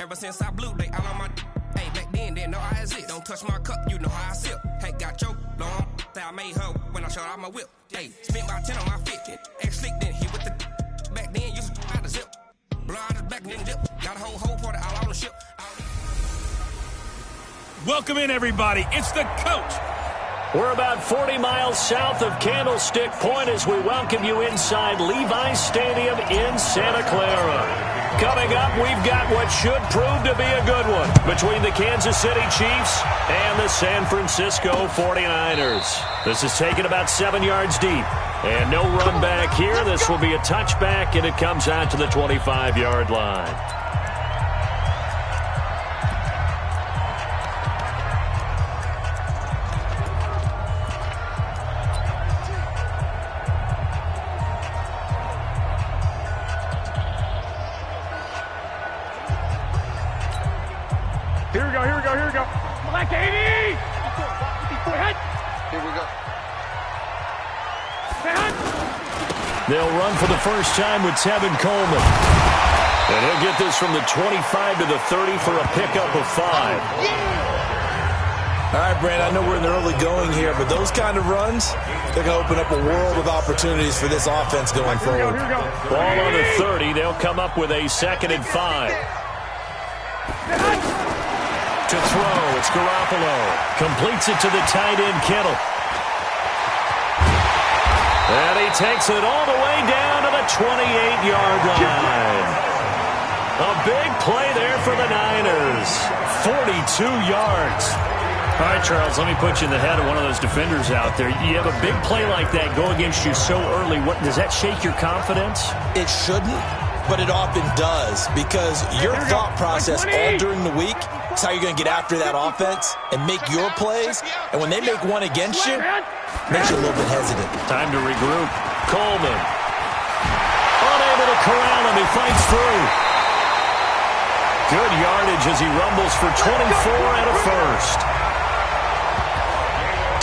Ever since I blew, they all on my. Hey, back then, didn't know I exist. Don't touch my cup, you know how I sip. Hey, got your long. I made her when I showed out my whip. Hey, spent about 10 on my fit. Ex-slick, then hit with the. Back then, used to out the zip. Blow out his back, then dip. Got a whole party all on the ship. Welcome in, everybody. It's the coach. We're about 40 miles south of Candlestick Point as we welcome you inside Levi's Stadium in Santa Clara. Coming up, we've got what should prove to be a good one between the Kansas City Chiefs and the San Francisco 49ers. This is taken about 7 yards deep. And no run back here. This will be a touchback, and it comes out to the 25-yard line. Here we go. Black 80! Here we go. They'll run for the first time with Tevin Coleman. And he'll get this from the 25 to the 30 for a pickup of 5. All right, Brand, I know we're in the early going here, but those kind of runs, they're going to open up a world of opportunities for this offense going forward. Here we go. Ball on the 30. They'll come up with a 2nd and 5. To throw, it's Garoppolo. Completes it to the tight end, Kittle. And he takes it all the way down to the 28-yard line. A big play there for the Niners. 42 yards. All right, Charles, let me put you in the head of one of those defenders out there. You have a big play like that go against you so early. What does that shake your confidence? It shouldn't, but it often does, because your thought process all during the week is how you're going to get after that offense and make your plays. And when they make one against you, it makes you a little bit hesitant. Time to regroup. Coleman. Unable to corral him. He fights through. Good yardage as he rumbles for 24 and a first.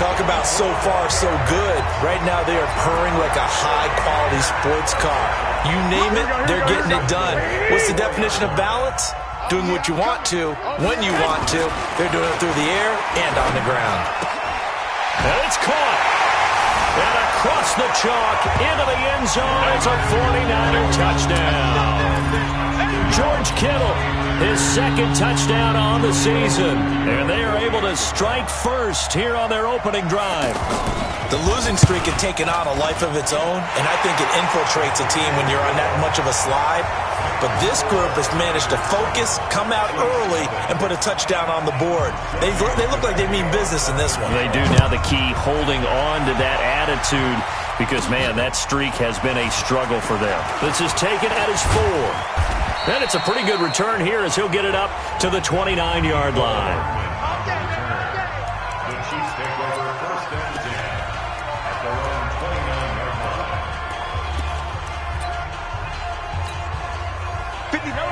Talk about so far so good. Right now they are purring like a high-quality sports car. You name it, they're getting it done. What's the definition of balance? Doing what you want to, when you want to. They're doing it through the air and on the ground. And it's caught. And across the chalk into the end zone. It's a 49er touchdown. George Kittle, his 2nd touchdown on the season. And they are able to strike first here on their opening drive. The losing streak had taken on a life of its own, and I think it infiltrates a team when you're on that much of a slide. But this group has managed to focus, come out early, and put a touchdown on the board. They look like they mean business in this one. They do. Now the key, holding on to that attitude, because, man, that streak has been a struggle for them. This is taken at his 4. And it's a pretty good return here as he'll get it up to the 29-yard line.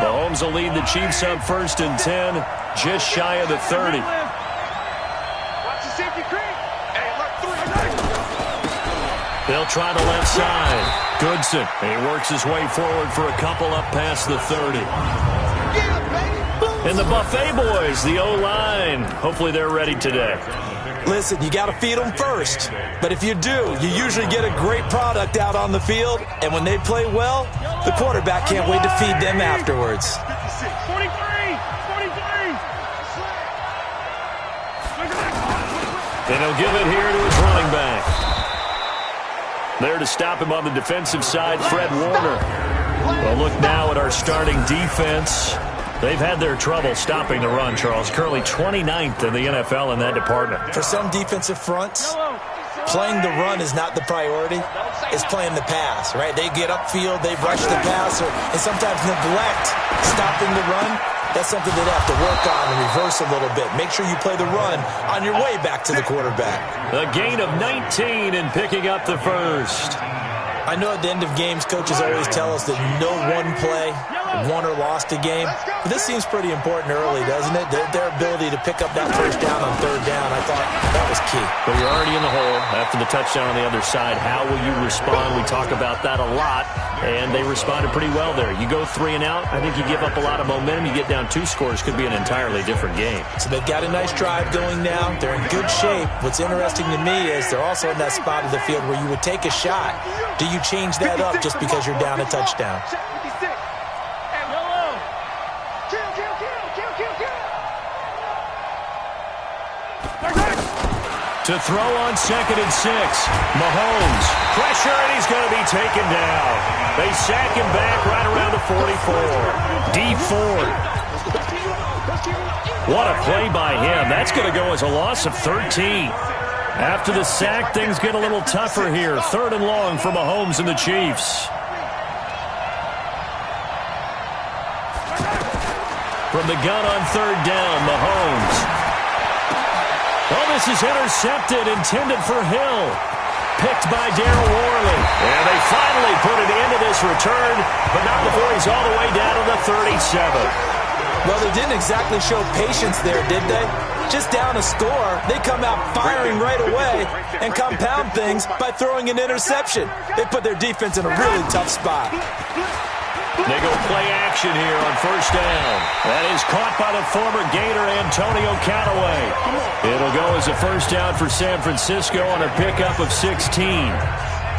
Mahomes will lead the Chiefs up 1st and 10, just shy of the 30. They'll try the left side. Goodson, he works his way forward for a couple up past the 30. And the Buffet boys, the O-line, hopefully they're ready today. Listen, you got to feed them first. But if you do, you usually get a great product out on the field. And when they play well, the quarterback can't wait to feed them afterwards. 43! And he'll give it here to his running back. There to stop him on the defensive side, Fred Warner. Well, look now at our starting defense. They've had their trouble stopping the run, Charles. Currently 29th in the NFL in that department. For some defensive fronts, playing the run is not the priority. It's playing the pass, right? They get upfield, they rush the passer, and sometimes neglect stopping the run. That's something they'd have to work on and reverse a little bit. Make sure you play the run on your way back to the quarterback. A gain of 19 and picking up the first. I know at the end of games, coaches always tell us that no one play won or lost a game. But this seems pretty important early, doesn't it? Their ability to pick up that first down on third down, I thought that was key. But you're already in the hole after the touchdown on the other side. How will you respond? We talk about that a lot, and they responded pretty well there. You go 3 and out, I think you give up a lot of momentum. You get down 2 scores, could be an entirely different game. So they've got a nice drive going now. They're in good shape. What's interesting to me is they're also in that spot of the field where you would take a shot. Do you change that up just because you're down a touchdown? To throw on 2nd and 6. Mahomes. Pressure, and he's going to be taken down. They sack him back right around the 44. D Ford. What a play by him. That's going to go as a loss of 13. After the sack, things get a little tougher here. 3rd and long for Mahomes and the Chiefs. From the gun on 3rd down, Mahomes. Oh, this is intercepted, intended for Hill. Picked by Darryl Worley. And they finally put it into this return, but not before he's all the way down to the 37. Well, they didn't exactly show patience there, did they? Just down a score, they come out firing right away and compound things by throwing an interception. They put their defense in a really tough spot. They go play action here on 1st down. That is caught by the former Gator Antonio Callaway. It'll go as a 1st down for San Francisco on a pickup of 16.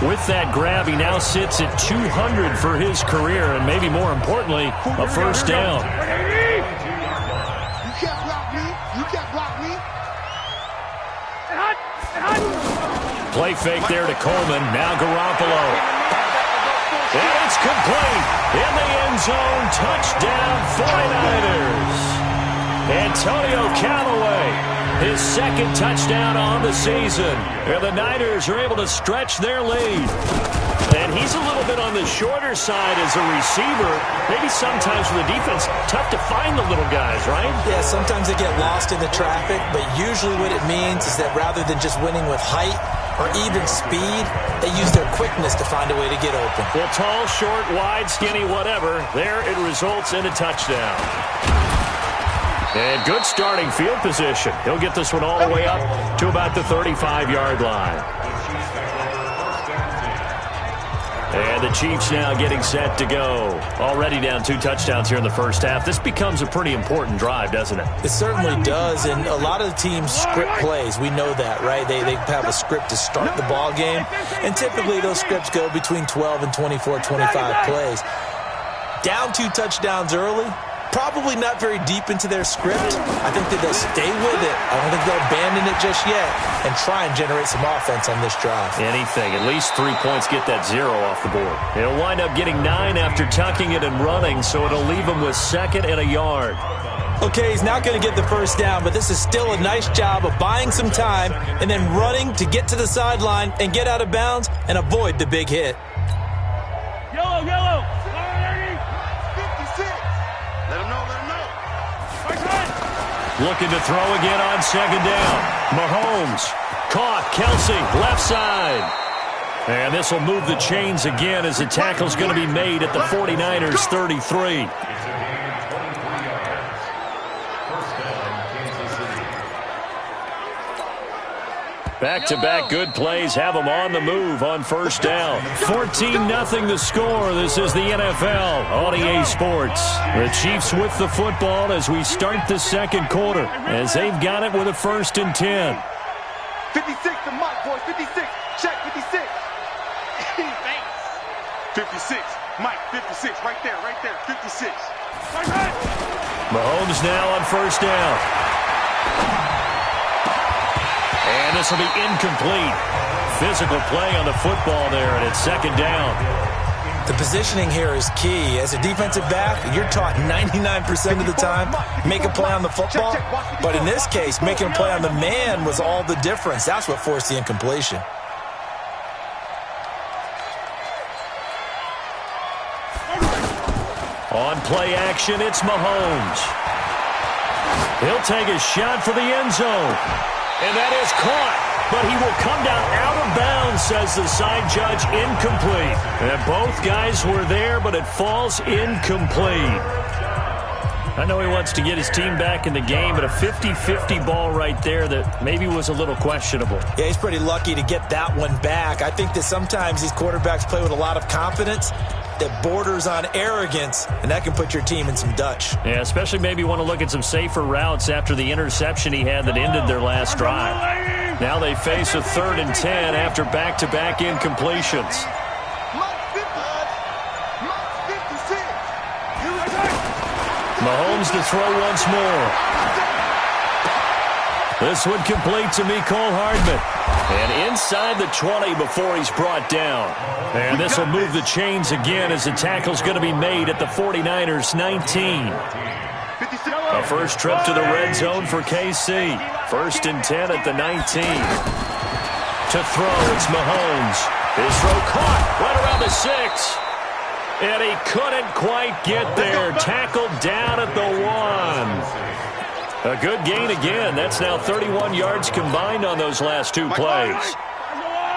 With that grab, he now sits at 200 for his career, and maybe more importantly, a 1st down. You can't block me. You can't block me. Play fake there to Coleman. Now Garoppolo. And it's complete. In the end zone. Touchdown 49ers. Antonio Callaway, his 2nd touchdown on the season. And the Niners are able to stretch their lead. And he's a little bit on the shorter side as a receiver. Maybe sometimes for the defense, tough to find the little guys, right? Yeah, sometimes they get lost in the traffic, but usually what it means is that rather than just winning with height or even speed, they use their quickness to find a way to get open. Well, tall, short, wide, skinny, whatever, there it results in a touchdown. And good starting field position. He'll get this one all the way up to about the 35-yard line. And the Chiefs now getting set to go. Already down 2 touchdowns here in the first half. This becomes a pretty important drive, doesn't it? It certainly does, and a lot of the teams script plays. We know that, right? They have a script to start the ball game, and typically those scripts go between 12 and 24, 25 plays. Down 2 touchdowns early, probably not very deep into their script. I think that they'll stay with it. I don't think they'll abandon it just yet and try and generate some offense on this drive. Anything. At least 3 points, get that 0 off the board. They'll wind up getting 9 after tucking it and running, so it'll leave them with 2nd and a yard. Okay, he's not going to get the 1st down, but this is still a nice job of buying some time and then running to get to the sideline and get out of bounds and avoid the big hit. Yellow, yellow. Looking to throw again on 2nd down. Mahomes. Caught. Kelsey. Left side. And this will move the chains again as the tackle's going to be made at the 49ers 33. Back-to-back good plays have them on the move on 1st down. 14-0 the score. This is the NFL on EA Sports. The Chiefs with the football as we start the 2nd quarter, as they've got it with a 1st and 10. 56 to Mike, boys. 56. Check 56. 56. Mike, 56. Right there. 56. Mahomes now on 1st down. And this will be incomplete. Physical play on the football there, and it's 2nd down. The positioning here is key. As a defensive back, you're taught 99% of the time, make a play on the football. But in this case, making a play on the man was all the difference. That's what forced the incompletion. On play action, it's Mahomes. He'll take a shot for the end zone. And that is caught. But he will come down out of bounds, says the side judge, incomplete. And both guys were there, but it falls incomplete. I know he wants to get his team back in the game, but a 50-50 ball right there that maybe was a little questionable. Yeah, he's pretty lucky to get that one back. I think that sometimes these quarterbacks play with a lot of confidence that borders on arrogance, and that can put your team in some Dutch. Yeah, especially maybe want to look at some safer routes after the interception he had that ended their last drive. Now they face a 3rd and 10 after back-to-back incompletions. Mahomes to throw once more. This one complete to Mecole Hardman. And inside the 20 before he's brought down. And this will move the chains again as the tackle's going to be made at the 49ers 19. A first trip to the red zone for KC. 1st and 10 at the 19. To throw, it's Mahomes. His throw caught right around the 6. And he couldn't quite get there. Tackled down at the 1. A good gain again. That's now 31 yards combined on those last 2 plays.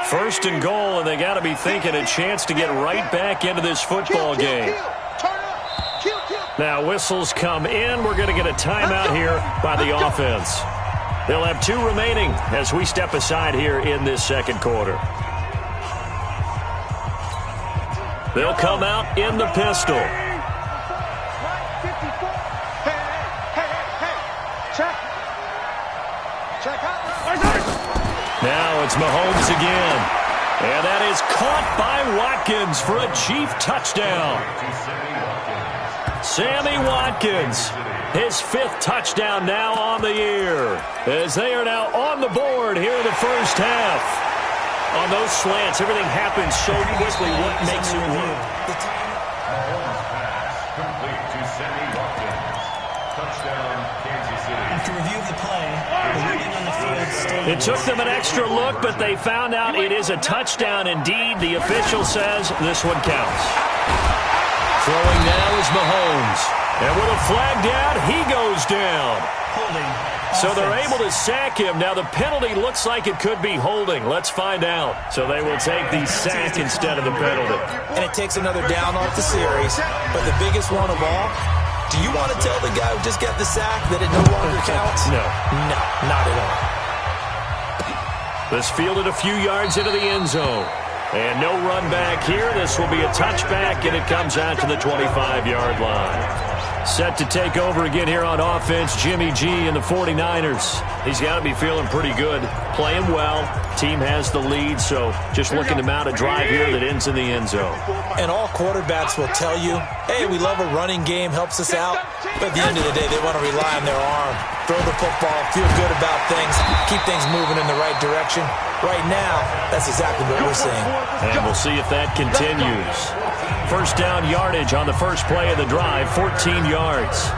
1st and goal, and they got to be thinking a chance to get right back into this football game. Now whistles come in. We're going to get a timeout here by the offense. They'll have 2 remaining as we step aside here in this 2nd quarter. They'll come out in the pistol. Now it's Mahomes again. And that is caught by Watkins for a Chief touchdown. Sammy Watkins, his 5th touchdown now on the year, as they are now on the board here in the first half. On those slants, everything happens so quickly. What makes it work? After review of the play, the ruling on the field stated... It took them an extra look, but they found out it is a touchdown indeed. The official says this one counts. Throwing now is Mahomes. And with a flag down, he goes down. Holding. So they're able to sack him. Now the penalty looks like it could be holding. Let's find out. So they will take the sack instead of the penalty. And it takes another down off the series. But the biggest one of all, do you want to tell the guy who just got the sack that it no longer counts? No. No, not at all. This fielded a few yards into the end zone. And no run back here. This will be a touchback, and it comes out to the 25-yard line. Set to take over again here on offense, Jimmy G and the 49ers. He's got to be feeling pretty good, playing well. Team has the lead, so just looking to mount a drive here that ends in the end zone. And all quarterbacks will tell you, hey, we love a running game, helps us out. But at the end of the day, they want to rely on their arm. Throw the football, feel good about things, keep things moving in the right direction. Right now, that's exactly what we're seeing. And we'll see if that continues. First down yardage on the first play of the drive, 14 yards.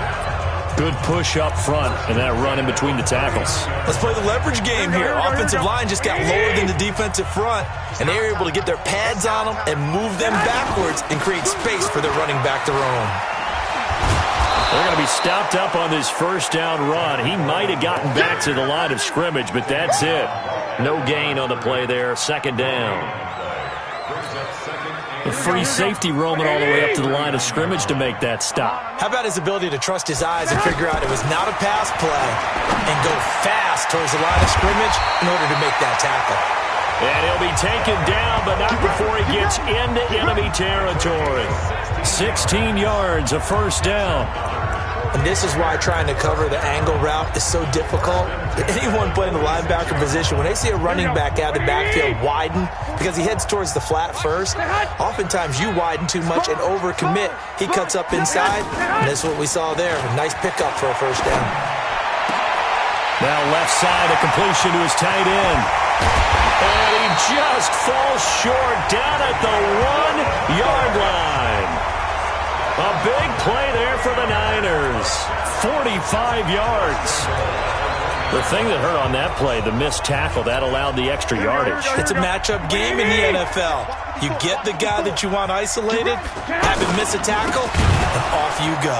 Good push up front, and that run in between the tackles. Let's play the leverage game here. Offensive line just got lower than the defensive front, and they were able to get their pads on them and move them backwards and create space for their running back to roam. They're going to be stopped up on this first down run. He might have gotten back to the line of scrimmage, but that's it. No gain on the play there. 2nd down. A free safety roaming all the way up to the line of scrimmage to make that stop. How about his ability to trust his eyes and figure out it was not a pass play and go fast towards the line of scrimmage in order to make that tackle. And he'll be taken down, but not before he gets into enemy territory. 16 yards, a first down. And this is why trying to cover the angle route is so difficult. Anyone playing the linebacker position, when they see a running back out of the backfield widen, because he heads towards the flat first, oftentimes you widen too much and overcommit. He cuts up inside, and that's what we saw there. A nice pickup for a first down. Now left side, a completion to his tight end. And he just falls short down at the 1-yard line. A big play there for the Niners. 45 yards. The thing that hurt on that play, the missed tackle, that allowed the extra yardage. It's a matchup game in the NFL. You get the guy that you want isolated, have him miss a tackle, and off you go.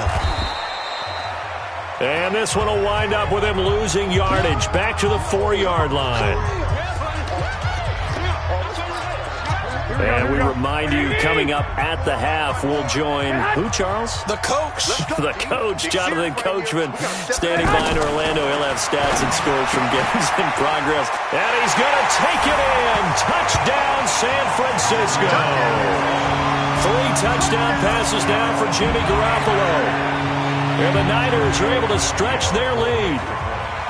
And this one will wind up with him losing yardage back to the 4-yard line. And we remind you, coming up at the half, we'll join who, Charles? The coach. The coach, Jonathan Coachman, standing by in Orlando. He'll have stats and scores from games in progress. And he's going to take it in. Touchdown, San Francisco. 3 touchdown passes now for Jimmy Garoppolo. And the Niners are able to stretch their lead.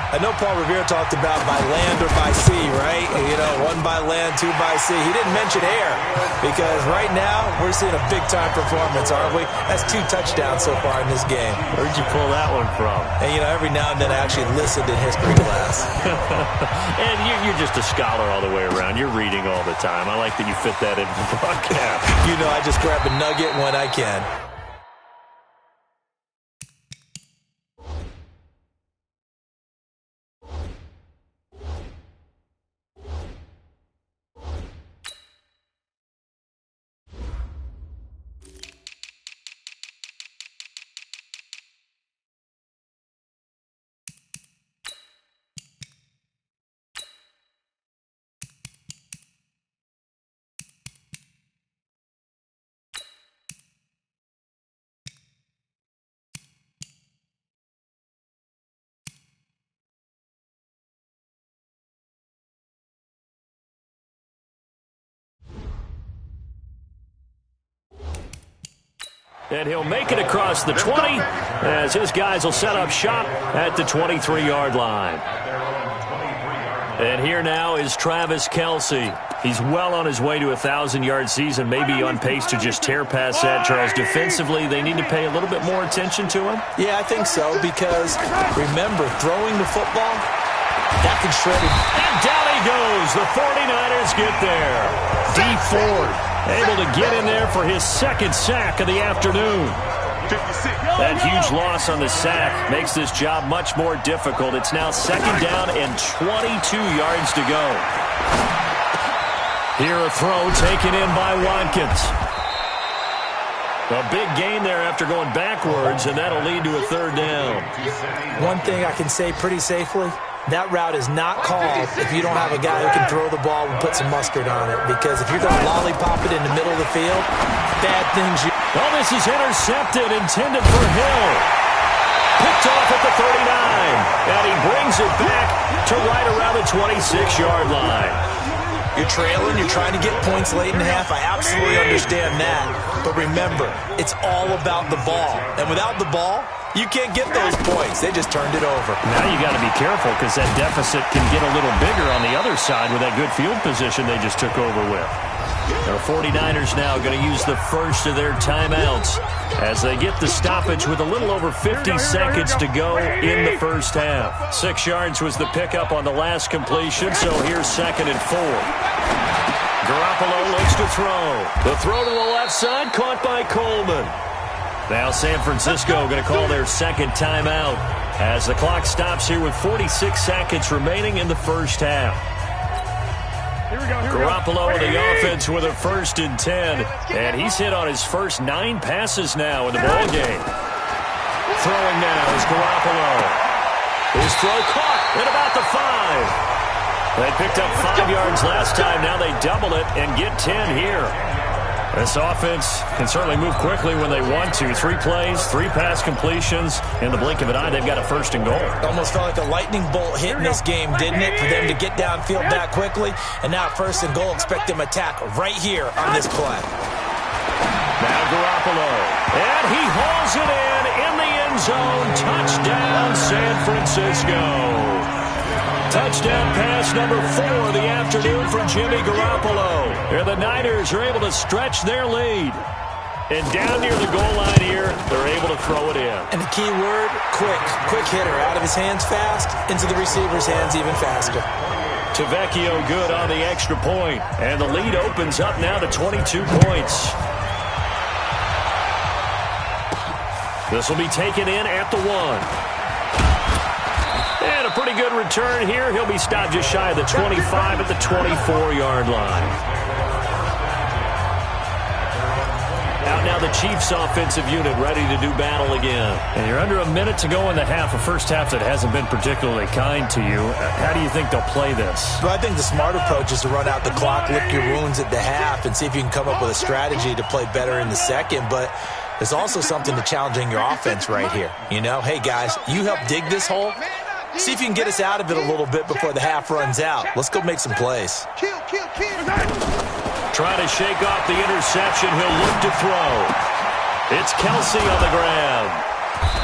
I know Paul Revere talked about by land or by sea, right? You know, 1 by land, 2 by sea. He didn't mention air because right now we're seeing a big-time performance, aren't we? That's 2 touchdowns so far in this game. Where'd you pull that one from? And, you know, every now and then I actually listened in history class. And you're just a scholar all the way around. You're reading all the time. I like that you fit that into the broadcast. You know, I just grab a nugget when I can. And he'll make it across the 20 as his guys will set up shop at the 23-yard line. And here now is Travis Kelce. He's well on his way to a 1,000-yard season, maybe on pace to just tear past that, Charles. Defensively, they need to pay a little bit more attention to him? Yeah, I think so, because remember, throwing the football, that can shred it. And down he goes. The 49ers get there. Deep Ford able to get in there for his 2nd sack of the afternoon. 56. That huge loss on the sack makes this job much more difficult. It's now 2nd down and 22 yards to go. Here a throw taken in by Watkins. A big gain there after going backwards, and that'll lead to a 3rd down. One thing I can say pretty safely, that route is not called if you don't have a guy who can throw the ball and put some mustard on it. Because if you're going to lollipop it in the middle of the field, bad things. Oh, this is intercepted, intended for Hill. Picked off at the 39. And he brings it back to right around the 26-yard line. You're trailing, you're trying to get points late in the half. I absolutely understand that. But remember, it's all about the ball. And without the ball, you can't get those points. They just turned it over. Now you got to be careful because that deficit can get a little bigger on the other side with that good field position they just took over with. The 49ers now going to use the first of their timeouts as they get the stoppage with a little over 50 seconds to go in the first half. 6 yards was the pickup on the last completion, so here's 2nd and 4. Garoppolo looks to throw. The throw to the left side, caught by Coleman. Now San Francisco going to call their 2nd timeout as the clock stops here with 46 seconds remaining in the first half. Garoppolo in the offense with a 1st and 10, and he's hit on his first 9 passes now in the ballgame. Throwing now is Garoppolo. His throw caught at about the 5. They picked up 5 yards last time. Now they double it and get 10 here. This offense can certainly move quickly when they want to. 3 plays, 3 pass completions. In the blink of an eye, they've got a 1st and goal. It almost felt like a lightning bolt hit in this game, didn't it? For them to get downfield that quickly. And now 1st and goal, expect them to attack right here on this play. Now Garoppolo. And he hauls it in the end zone. Touchdown, San Francisco. Touchdown pass number 4 of the afternoon for Jimmy Garoppolo. And the Niners are able to stretch their lead. And down near the goal line here, they're able to throw it in. And the key word, quick. Quick hitter. Out of his hands fast, into the receiver's hands even faster. Tavecchio good on the extra point. And the lead opens up now to 22 points. This will be taken in at the 1. And a pretty good return here. He'll be stopped just shy of the 25 at the 24-yard line. timeout. Now the Chiefs offensive unit ready to do battle again. And you're under a minute to go in the half, a first half that hasn't been particularly kind to you. How do you think they'll play this? Well, I think the smart approach is to run out the clock, lick your wounds at the half, and see if you can come up with a strategy to play better in the second. But there's also something to challenging your offense right here. You know, hey, guys, you help dig this hole. See if you can get us out of it a little bit before the half runs out. Let's go make some plays. Trying to shake off the interception. He'll look to throw. It's Kelsey on the ground.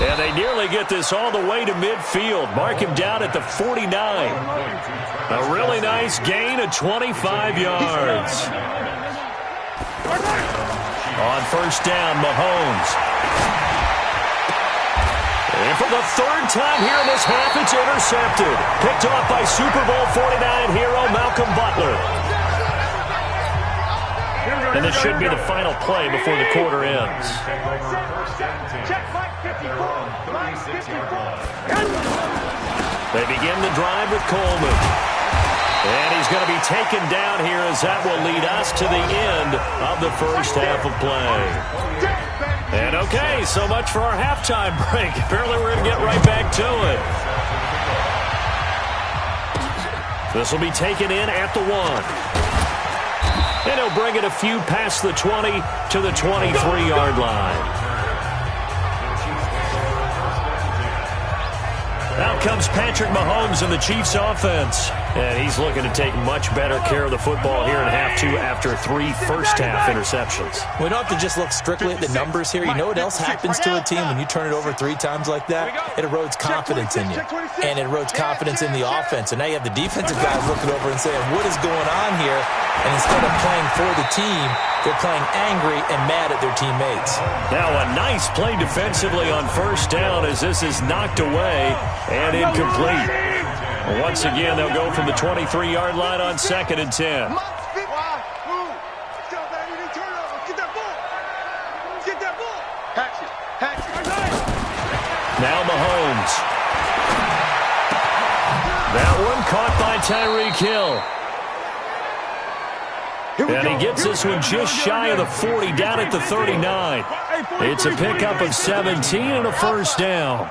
And they nearly get this all the way to midfield. Mark him down at the 49. A really nice gain of 25 yards. On first down, Mahomes. And for the third time here in this half, it's intercepted. Picked off by Super Bowl 49 hero Malcolm Butler. And this should be the final play before the quarter ends. They begin the drive with Coleman. And he's going to be taken down here as that will lead us to the end of the first half of play. And okay, so much for our halftime break. Apparently we're going to get right back to it. This will be taken in at the 1. And he'll bring it a few past the 20 to the 23-yard line. Out comes Patrick Mahomes in the Chiefs offense. And he's looking to take much better care of the football here in half 2 after 3 first-half interceptions. We don't have to just look strictly at the numbers here. You know what else happens to a team when you turn it over 3 times like that? It erodes confidence in you. And it erodes confidence in the offense. And now you have the defensive guys looking over and saying, what is going on here? And instead of playing for the team, they're playing angry and mad at their teammates. Now a nice play defensively on first down as this is knocked away and incomplete. Once again, they'll go from the 23-yard line on 2nd and 10. Now Mahomes. That one caught by Tyreek Hill. And he gets this one just shy of the 40, down at the 39. It's a pickup of 17 and a first down.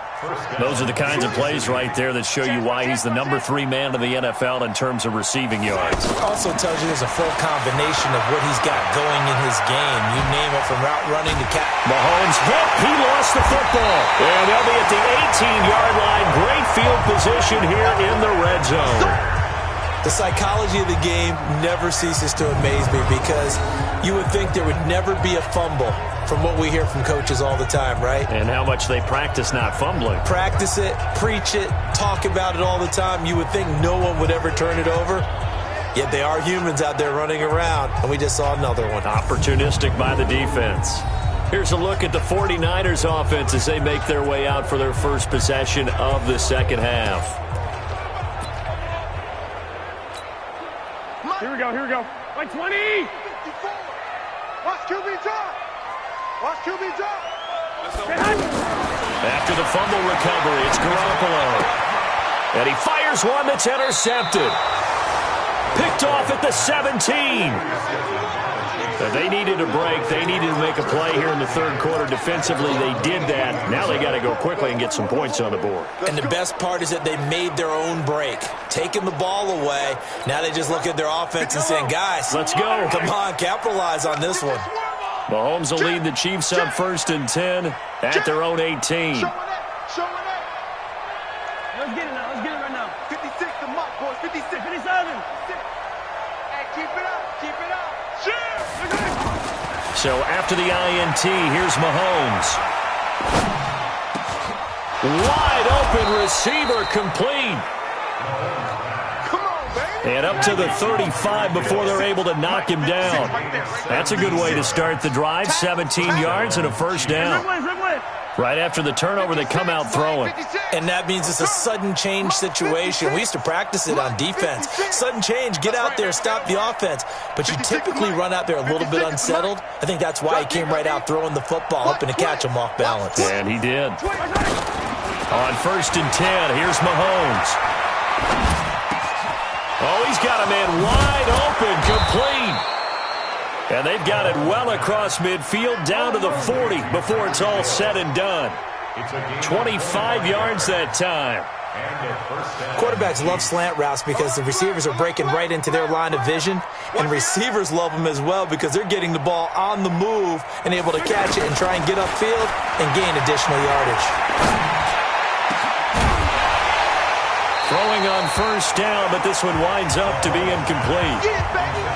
Those are the kinds of plays right there that show you why he's the number 3 man in the NFL in terms of receiving yards. It also tells you there's a full combination of what he's got going in his game. You name it, from route running to Mahomes hit. He lost the football. And they'll be at the 18-yard line. Great field position here in the red zone. The psychology of the game never ceases to amaze me, because you would think there would never be a fumble from what we hear from coaches all the time, right? And how much they practice not fumbling. Practice it, preach it, talk about it all the time. You would think no one would ever turn it over. Yet they are humans out there running around, and we just saw another one. Opportunistic by the defense. Here's a look at the 49ers offense as they make their way out for their first possession of the second half. Here we go. Like 20! 54. Watch QB drop! Watch QB drop! After the fumble recovery, it's Garoppolo. And he fires one that's intercepted. Picked off at the 17. They needed a break. They needed to make a play here in the third quarter. Defensively, they did that. Now they got to go quickly and get some points on the board. And the best part is that they made their own break, taking the ball away. Now they just look at their offense and saying, guys, let's go. Come on, capitalize on this one. Mahomes will lead the Chiefs up 1st and 10 at their own 18. Let's get it right now. 56 to Muck, boys. 56. 57. Hey, keep it up. So after the INT, here's Mahomes. Wide open receiver, complete. And up to the 35 before they're able to knock him down. That's a good way to start the drive. 17 yards and a first down. Right after the turnover, they come out throwing. And that means it's a sudden change situation. We used to practice it on defense. Sudden change, get out there, stop the offense. But you typically run out there a little bit unsettled. I think that's why he came right out throwing the football, hoping to catch him off balance. And he did. On 1st and 10, here's Mahomes. Oh, he's got a man wide open, complete. And they've got it well across midfield down to the 40 before it's all said and done. 25 yards that time. Quarterbacks love slant routes because the receivers are breaking right into their line of vision, and receivers love them as well because they're getting the ball on the move and able to catch it and try and get upfield and gain additional yardage. Throwing on first down, but this one winds up to be incomplete.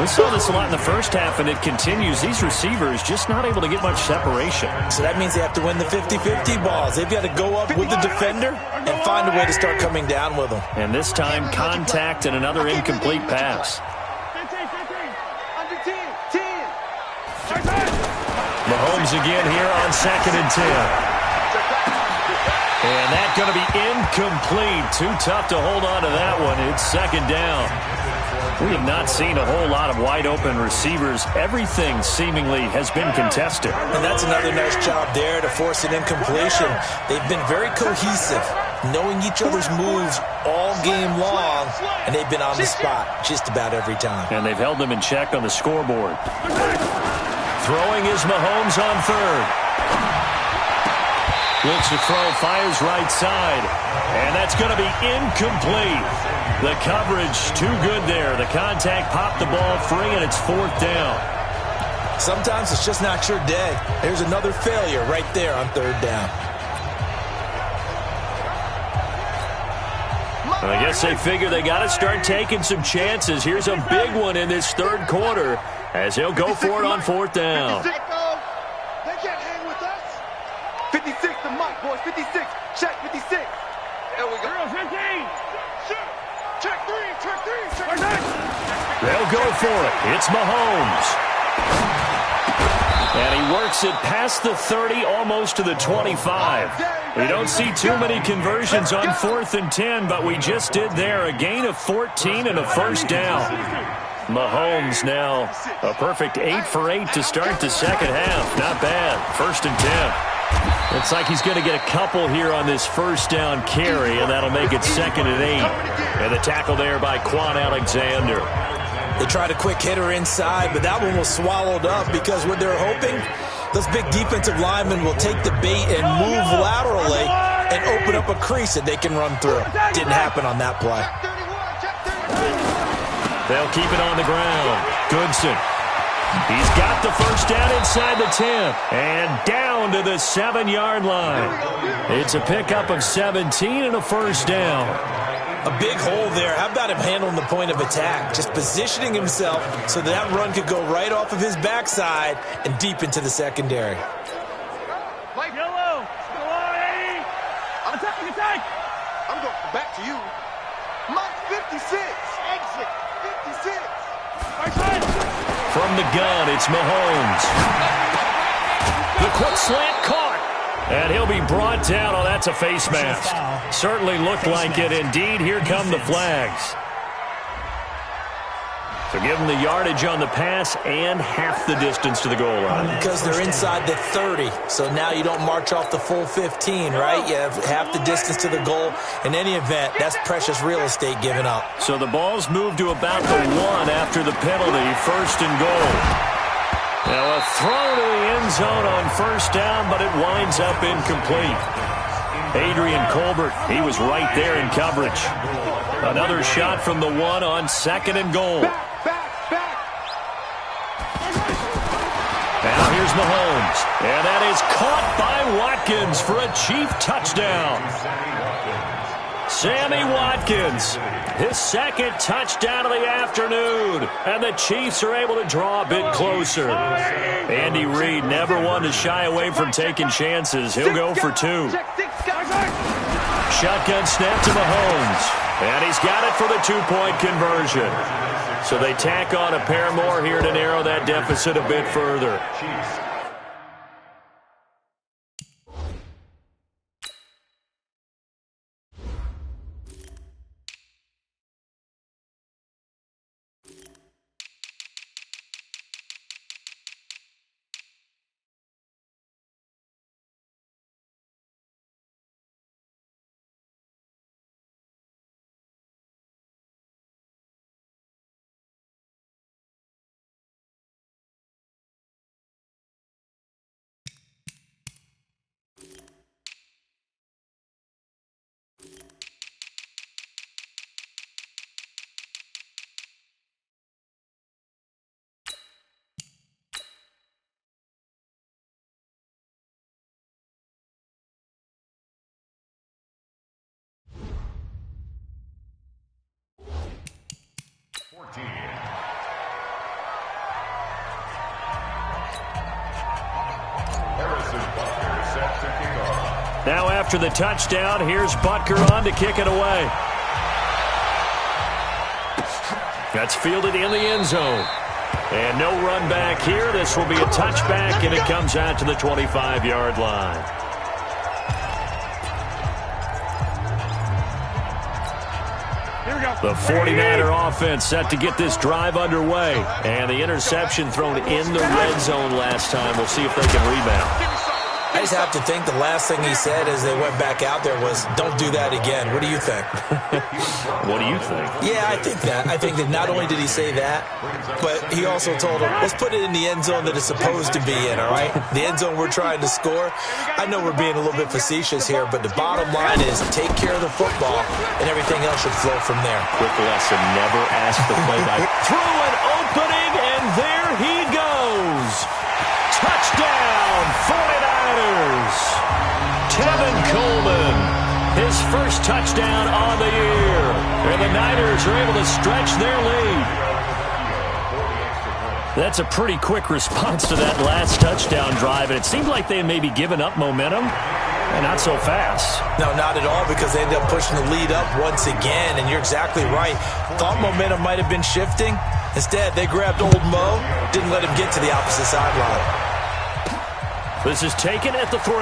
We saw this a lot in the first half, and it continues. These receivers just not able to get much separation. So that means they have to win the 50-50 balls. They've got to go up with the defender and find a way to start coming down with them. And this time, contact and another incomplete pass. Mahomes again here on 2nd and 10. And that's going to be incomplete. Too tough to hold on to that one. It's 2nd down. We have not seen a whole lot of wide-open receivers. Everything seemingly has been contested. And that's another nice job there to force an incompletion. They've been very cohesive, knowing each other's moves all game long, and they've been on the spot just about every time. And they've held them in check on the scoreboard. Throwing is Mahomes on 3rd. Looks to throw, fires right side, and that's going to be incomplete. The coverage too good there. The contact popped the ball free, and it's 4th down. Sometimes it's just not your day. There's another failure right there on 3rd down. I guess they figure they got to start taking some chances. Here's a big one in this 3rd quarter as he'll go for it on 4th down. 56 to Mike, boys. 56. Check 56. There we go. Girls, 15. Check 3. Check 3. They'll go for it. It's Mahomes. And he works it past the 30, almost to the 25. We don't see too many conversions on 4th and 10, but we just did there. A gain of 14 and a 1st down. Mahomes now a perfect 8 for 8 to start the 2nd half. Not bad. 1st and 10. Looks like he's going to get a couple here on this 1st down carry, and that'll make it 2nd and 8. And the tackle there by Quan Alexander. They tried a quick hitter inside, but that one was swallowed up because what they're hoping, those big defensive linemen will take the bait and move laterally and open up a crease that they can run through. Didn't happen on that play. They'll keep it on the ground. Goodson. He's got the 1st down inside the 10 and down to the 7-yard line. It's a pickup of 17 and a 1st down. A big hole there. How about him handling the point of attack? Just positioning himself so that run could go right off of his backside and deep into the secondary. Yellow. Go on, 80. Attack. I'm going back to you. Mike 56. Exit 56. Right side. From the gun, it's Mahomes. The quick slant caught. And he'll be brought down. Oh, that's a face mask. Certainly looked like it. Indeed, here come the flags. So give them the yardage on the pass and half the distance to the goal line. Because they're inside the 30. So now you don't march off the full 15, right? You have half the distance to the goal. In any event, that's precious real estate given up. So the ball's moved to about the 1 after the penalty. 1st and goal. Now a throw to the end zone on 1st down, but it winds up incomplete. Adrian Colbert, he was right there in coverage. Another shot from the 1 on 2nd and goal. Now here's Mahomes. And that is caught by Watkins for a Chief touchdown. Sammy Watkins, his 2nd touchdown of the afternoon. And the Chiefs are able to draw a bit closer. Andy Reid never one to shy away from taking chances. He'll go for 2. Shotgun snap to Mahomes. And he's got it for the 2-point conversion. So they tack on a pair more here to narrow that deficit a bit further. Now after the touchdown, here's Butker on to kick it away. That's fielded in the end zone. And no run back here. This will be a touchback, and it comes out to the 25-yard line. The 49er offense set to get this drive underway. And the interception thrown in the red zone last time. We'll see if they can rebound. I just have to think the last thing he said as they went back out there was, don't do that again. What do you think? What do you think? Yeah, I think that. I think that not only did he say that, but he also told him, let's put it in the end zone that it's supposed to be in, all right? The end zone we're trying to score. I know we're being a little bit facetious here, but the bottom line is take care of the football, and everything else should flow from there. Quick lesson, never ask the play-by. Through an opening, and there he goes. Touchdown, 49ers. Tevin Coleman, his first touchdown on the year. And the Niners are able to stretch their lead. That's a pretty quick response to that last touchdown drive, and it seemed like they had maybe given up momentum. And not so fast. No, not at all, because they ended up pushing the lead up once again, and you're exactly right. Thought momentum might have been shifting. Instead, they grabbed old Mo, didn't let him get to the opposite sideline. This is taken at the 3.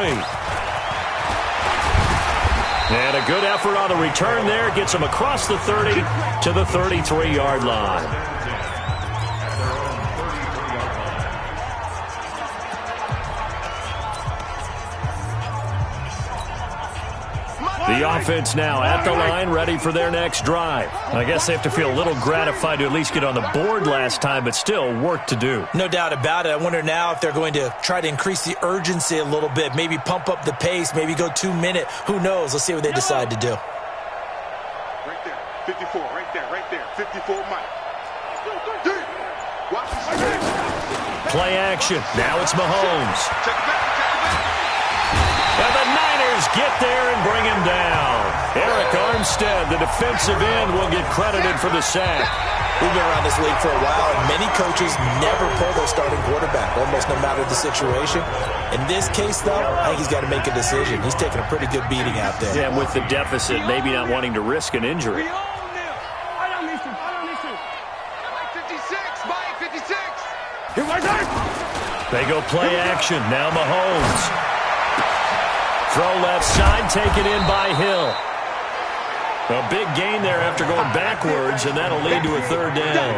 And a good effort on the return there. Gets him across the 30 to the 33-yard line. The offense now at the line, ready for their next drive. I guess they have to feel a little gratified to at least get on the board last time, but still work to do. No doubt about it. I wonder now if they're going to try to increase the urgency a little bit, maybe pump up the pace, maybe go 2-minute. Who knows? Let's see what they decide to do. Right there, 54, right there, 54, Mike. Watch this. Play action. Now it's Mahomes. Check it back. And the Niners get there and bring him down. Eric Armstead, the defensive end, will get credited for the sack. We've been around this league for a while, and many coaches never pull their starting quarterback, almost no matter the situation. In this case, though, I think he's got to make a decision. He's taking a pretty good beating out there. Yeah, with the deficit, maybe not wanting to risk an injury. I don't need to. Mike 56, Mike 56. Here, right there. They go play action. Now Mahomes. Throw left side, taken in by Hill. A big gain there after going backwards, and that'll lead to a third down.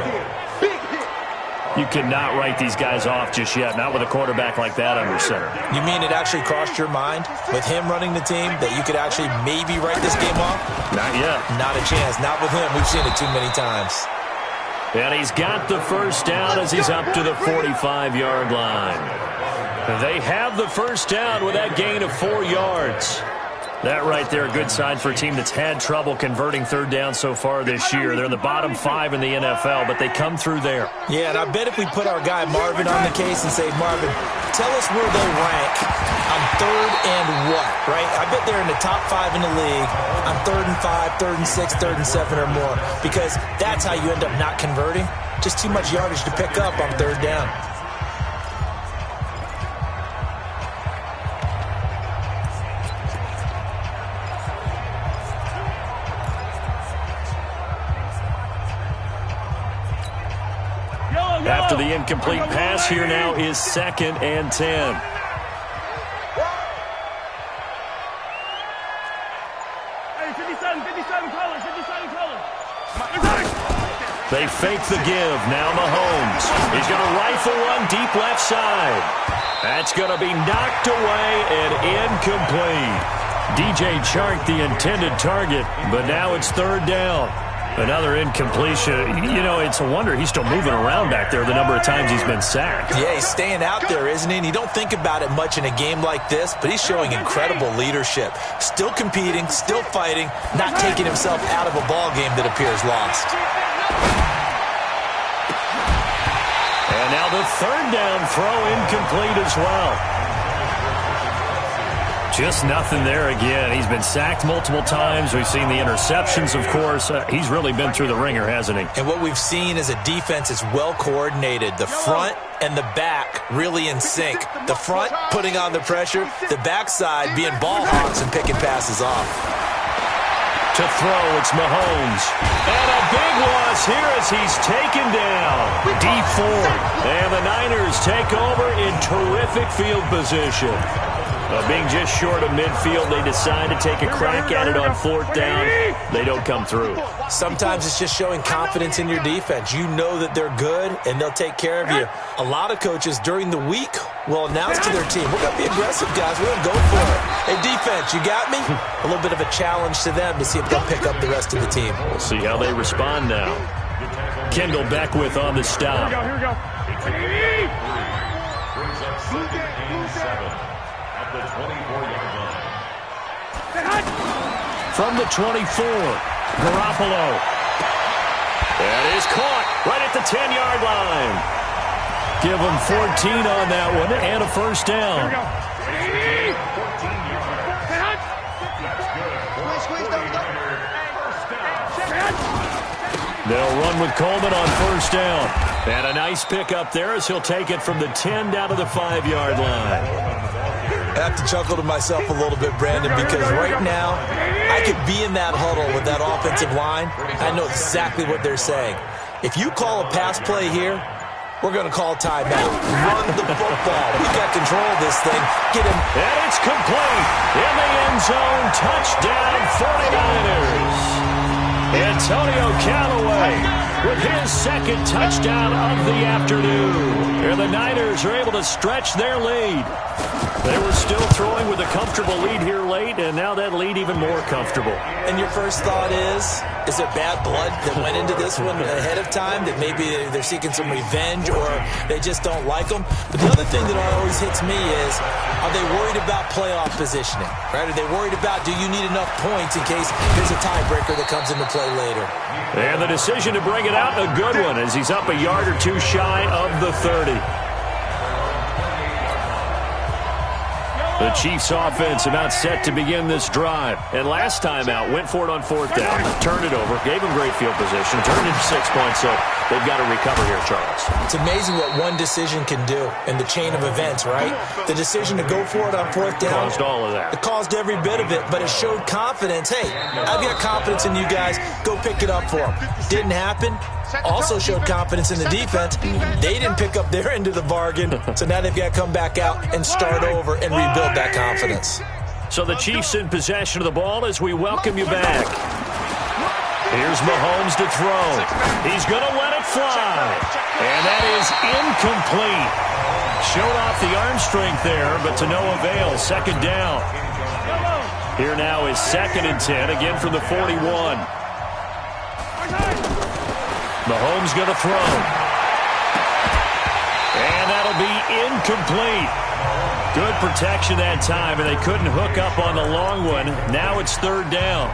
You cannot write these guys off just yet, not with a quarterback like that under center. You mean it actually crossed your mind with him running the team that you could actually maybe write this game off? Not yet. Not a chance. Not with him. We've seen it too many times. And he's got the first down as he's up to the 45-yard line. They have the first down with that gain of 4 yards. That right there, a good sign for a team that's had trouble converting third down so far this year. They're in the bottom 5 in the NFL, but they come through there. Yeah, and I bet if we put our guy Marvin on the case and say, Marvin, tell us where they rank on third and what, right? I bet they're in the top 5 in the league on 3rd and 5, 3rd and 6, 3rd and 7 or more, because that's how you end up not converting. Just too much yardage to pick up on third down. After the incomplete pass, here now is 2nd and 10. Hey, 57 colors. They fake the give. Now Mahomes. He's going to rifle one deep left side. That's going to be knocked away and incomplete. DJ Chark, the intended target, but now it's third down. Another incompletion. You know, it's a wonder he's still moving around back there the number of times he's been sacked. Yeah, he's staying out there, isn't he? And you don't think about it much in a game like this, but he's showing incredible leadership. Still competing, still fighting, not taking himself out of a ball game that appears lost. And now the third down throw incomplete as well. Just nothing there again. He's been sacked multiple times. We've seen the interceptions, of course. He's really been through the ringer, hasn't he? And what we've seen is a defense is well coordinated. The front and the back really in sync. The front putting on the pressure, the backside being ball hawks and picking passes off. To throw, it's Mahomes. And a big loss here as he's taken down. D4. And the Niners take over in terrific field position. Being just short of midfield, they decide to take a crack at it on 4th down. They don't come through. Sometimes it's just showing confidence in your defense. You know that they're good, and they'll take care of you. A lot of coaches during the week will announce to their team, we're going to be aggressive, guys. We're going to go for it. Hey, defense, you got me? A little bit of a challenge to them to see if they'll pick up the rest of the team. We'll see how they respond now. Kendall Beckwith on the stop. Here we go. Brings up second and 7. The 24-yard line. From the 24, Garoppolo. That is caught right at the 10-yard line. Give him 14 on that one and a first down. They'll run with Coleman on first down. And a nice pickup there as he'll take it from the 10 down to the 5-yard line. I have to chuckle to myself a little bit, Brandon, because right now I could be in that huddle with that offensive line. I know exactly what they're saying. If you call a pass play here, we're going to call timeout. Run the football. We got control of this thing. Get him. And it's complete. In the end zone. Touchdown 49ers. Antonio Callaway with his second touchdown of the afternoon. And the Niners are able to stretch their lead. They were still throwing with a comfortable lead here late, and now that lead even more comfortable. And your first thought is there bad blood that went into this one ahead of time, that maybe they're seeking some revenge or they just don't like them? But the other thing that always hits me is, are they worried about playoff positioning? Right? Are they worried about, do you need enough points in case there's a tiebreaker that comes into play later? And the decision to bring it out, a good one, as he's up a yard or two shy of the 30. The Chiefs offense about set to begin this drive. And last time out, went for it on 4th down, turned it over, gave them great field position, turned it into 6 points, so they've got to recover here, Charles. It's amazing what one decision can do in the chain of events, right? The decision to go for it on 4th down. Caused all of that. It caused every bit of it, but it showed confidence. Hey, I've got confidence in you guys. Go pick it up for them. Didn't happen. Also showed confidence in the defense. They didn't pick up their end of the bargain, so now they've got to come back out and start over and rebuild that confidence. So the Chiefs in possession of the ball as we welcome you back. Here's Mahomes to throw. He's going to let it fly. And that is incomplete. Showed off the arm strength there, but to no avail. Second down. Here now is 2nd and 10, again from the 41. Mahomes going to throw. And that'll be incomplete. Good protection that time, and they couldn't hook up on the long one. Now it's 3rd down.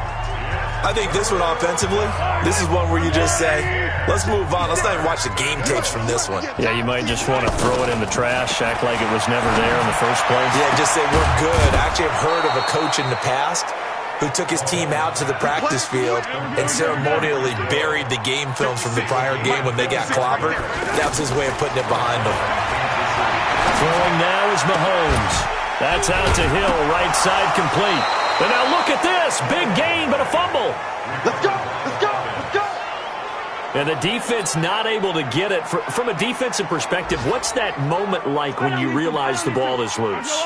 I think this one offensively, this is one where you just say, let's move on. Let's not even watch the game tapes from this one. Yeah, you might just want to throw it in the trash, act like it was never there in the first place. Yeah, just say we're good. I actually have heard of a coach in the past who took his team out to the practice field and ceremonially buried the game film from the prior game when they got clobbered. That was his way of putting it behind them. Throwing now is Mahomes. That's out to Hill, right side complete. But now look at this. Big gain, but a fumble. Let's go! Let's go! Let's go! And the defense not able to get it. From a defensive perspective, what's that moment like when you realize the ball is loose?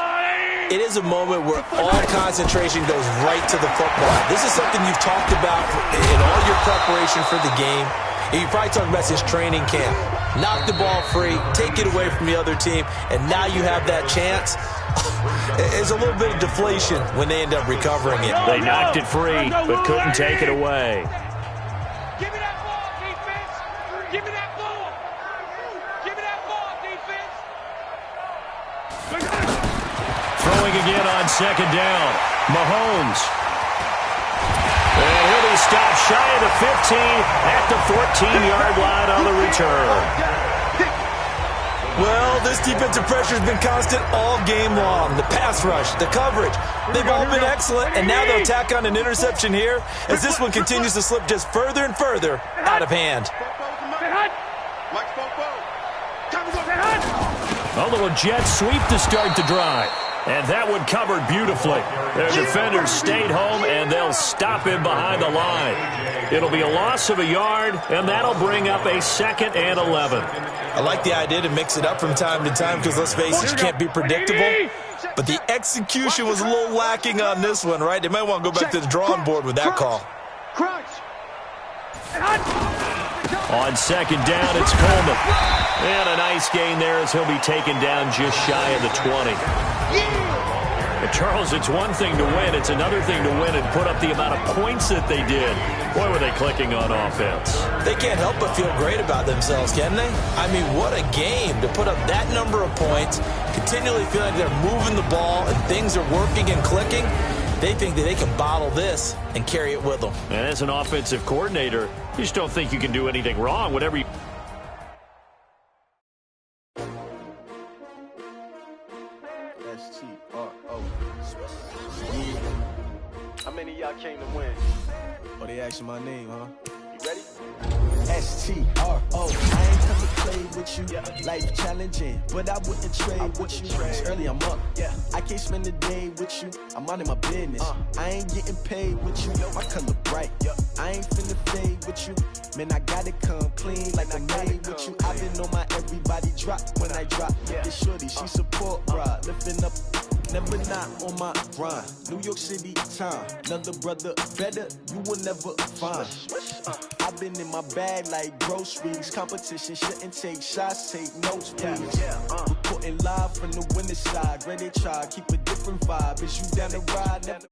It is a moment where all concentration goes right to the football. This is something you've talked about in all your preparation for the game. And you probably talked about this training camp. Knock the ball free, take it away from the other team, and now you have that chance. There's a little bit of deflation when they end up recovering it. They knocked it free, but couldn't take it away. Give me that ball, defense! Give me that ball! Give me that ball, defense! Throwing again on 2nd down. Mahomes. And he'll be stopped shy of the 15 at the 14-yard line on the return. Well, this defensive pressure has been constant all game long. The pass rush, the coverage, they've all been excellent, and now they'll tack on an interception here as this one continues to slip just further and further out of hand. A little jet sweep to start the drive. And that one covered beautifully. Their defenders stayed home, and they'll stop him behind the line. It'll be a loss of a yard, and that'll bring up a 2nd and 11. I like the idea to mix it up from time to time because, let's face it, you can't be predictable. But the execution was a little lacking on this one, right? They might want to go back to the drawing board with that call. On 2nd down, it's Coleman. And a nice gain there as he'll be taken down just shy of the 20. And Charles, it's one thing to win. It's another thing to win and put up the amount of points that they did. Boy, were they clicking on offense. They can't help but feel great about themselves, can they? I mean, what a game to put up that number of points, continually feeling like they're moving the ball and things are working and clicking. They think that they can bottle this and carry it with them. And as an offensive coordinator, you just don't think you can do anything wrong. Whatever you... S-T-R-O. How many of y'all came to win? Oh, they asking my name, huh? You ready? S-T-R-O. I ain't come to play with you. Life challenging, but I wouldn't trade with you. It's early, I'm up. I can't spend the day with you. I'm minding my business. I ain't getting paid with you. My color bright. I ain't finna fade with you. Man, I gotta come clean like I made with you. I've been on my everybody drop when I drop. This shorty, she support, bruh. Lifting up. Never not on my grind. New York City time. Another brother better, you will never find. I've been in my bag like groceries. Competition shouldn't take shots, take notes, please. Reporting live from the winning side. Ready to try, keep a different vibe. Is you down the ride? Never